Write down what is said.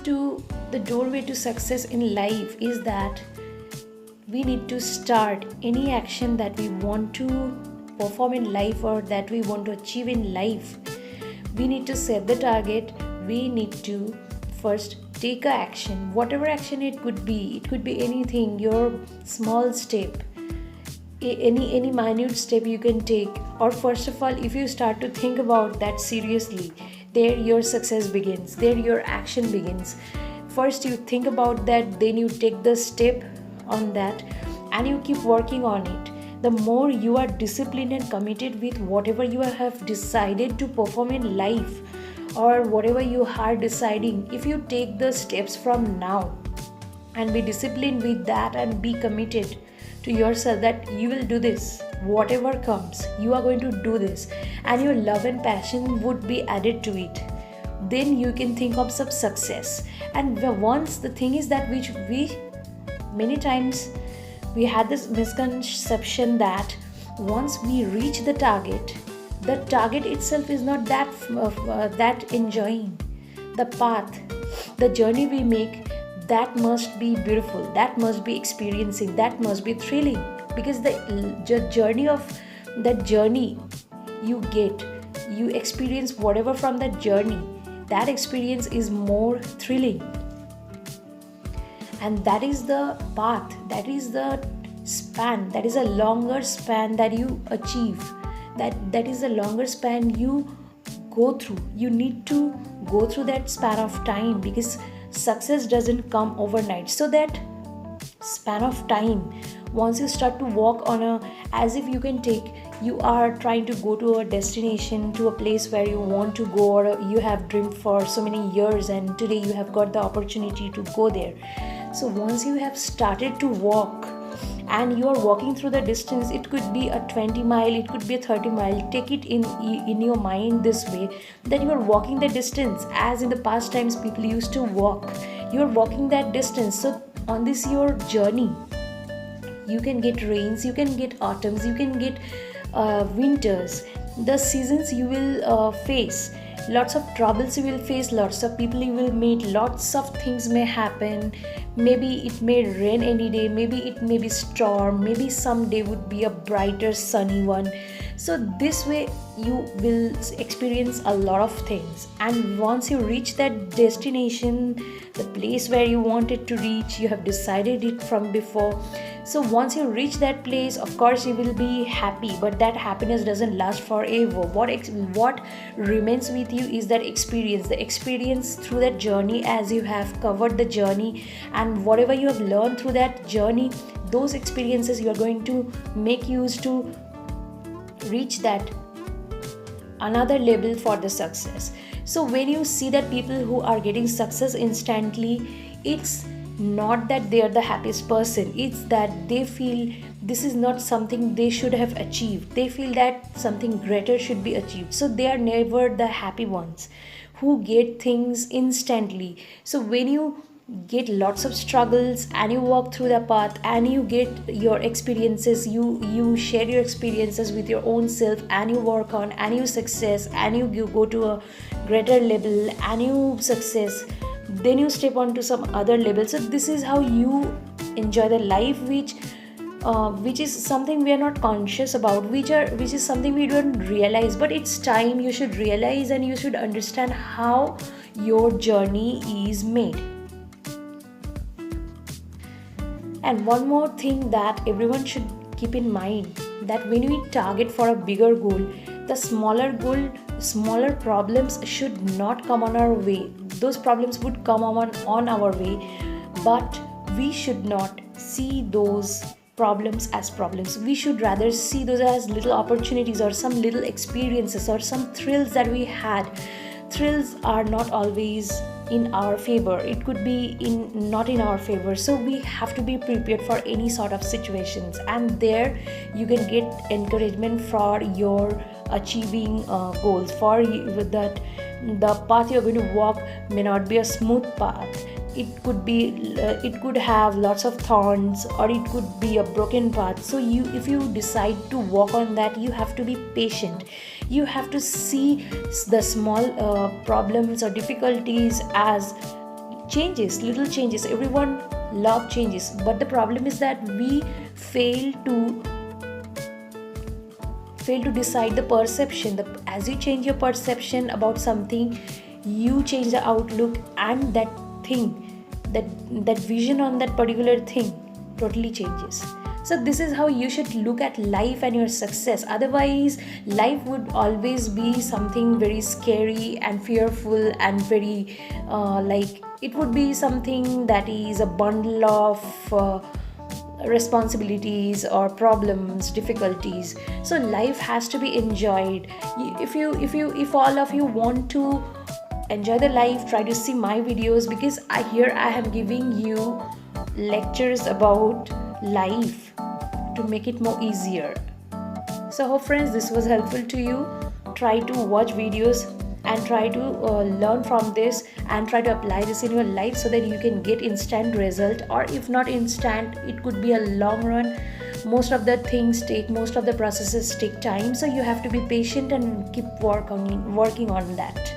to the doorway to success in life is that we need to start any action that we want to perform in life or that we want to achieve in life. We need to set the target. We need to first take a action, whatever action it could be. It could be anything, your small step, any minute step you can take. Or first of all, if you start to think about that seriously, there your success begins, there your action begins. First you think about that, then you take the step on that, and you keep working on it. The more you are disciplined and committed with whatever you have decided to perform in life, or whatever you are deciding, if you take the steps from now and be disciplined with that and be committed to yourself that you will do this, whatever comes you are going to do this, and your love and passion would be added to it, then you can think of some success. And once the thing is that which we many times we had this misconception that once we reach the target itself is not that enjoying. The path, the journey we make, that must be beautiful, that must be experiencing, that must be thrilling, because the journey of that journey you get, you experience whatever from that journey, that experience is more thrilling. And that is the path, that is the span, that is a longer span that you achieve, that is a longer span you go through. You need to go through that span of time, because success doesn't come overnight. So that span of time, once you start to walk on a, as if you are trying to go to a destination, to a place where you want to go, or you have dreamed for so many years, and today you have got the opportunity to go there. So once you have started to walk and you are walking through the distance, it could be a 20 mile, it could be a 30 mile, take it in your mind this way, that you are walking the distance as in the past times people used to walk. You are walking that distance. So on this your journey, you can get rains, you can get autumns, you can get winters, the seasons you will face, lots of troubles you will face, lots of people you will meet, lots of things may happen. Maybe it may rain any day, maybe it may be storm, maybe someday would be a brighter sunny one. So this way you will experience a lot of things, and once you reach that destination, the place where you wanted to reach, you have decided it from before. So once you reach that place, of course you will be happy, but that happiness doesn't last forever. What remains with you is that experience, the experience through that journey, as you have covered the journey, and whatever you have learned through that journey, those experiences you are going to make use to reach that another level for the success. So when you see that people who are getting success instantly, it's not that they are the happiest person, it's that they feel this is not something they should have achieved, they feel that something greater should be achieved. So they are never the happy ones who get things instantly. So when you get lots of struggles and you walk through the path and you get your experiences, you share your experiences with your own self, and you work on, and you success, and you go to a greater level, and you success, then you step on to some other level. So this is how you enjoy the life, which is something we are not conscious about, which is something we don't realize, but it's time you should realize, and you should understand how your journey is made. And one more thing that everyone should keep in mind, that when we target for a bigger goal, the smaller problems should not come on our way. Those problems would come on our way, but we should not see those problems as problems. We should rather see those as little opportunities, or some little experiences, or some thrills that we had. Thrills are not always in our favor, it could be not in our favor. So we have to be prepared for any sort of situations, and there you can get encouragement for your achieving goals. For that, the path you're going to walk may not be a smooth path. It could have lots of thorns, or it could be a broken path. So if you decide to walk on that, you have to be patient. You have to see the small problems or difficulties as changes, little changes. Everyone love changes, but the problem is that we fail to decide the perception. As you change your perception about something, you change the outlook, and that thing, that vision on that particular thing totally changes. So this is how you should look at life and your success. Otherwise, life would always be something very scary and fearful and very like it would be something that is a bundle of responsibilities or problems, difficulties. So life has to be enjoyed. If all of you want to enjoy the life, try to see my videos, because I am giving you lectures about life to make it more easier. So hope friends this was helpful to you. Try to watch videos and try to learn from this and try to apply this in your life so that you can get instant result, or if not instant, it could be a long run. Most of the processes take time, so you have to be patient and keep working on that.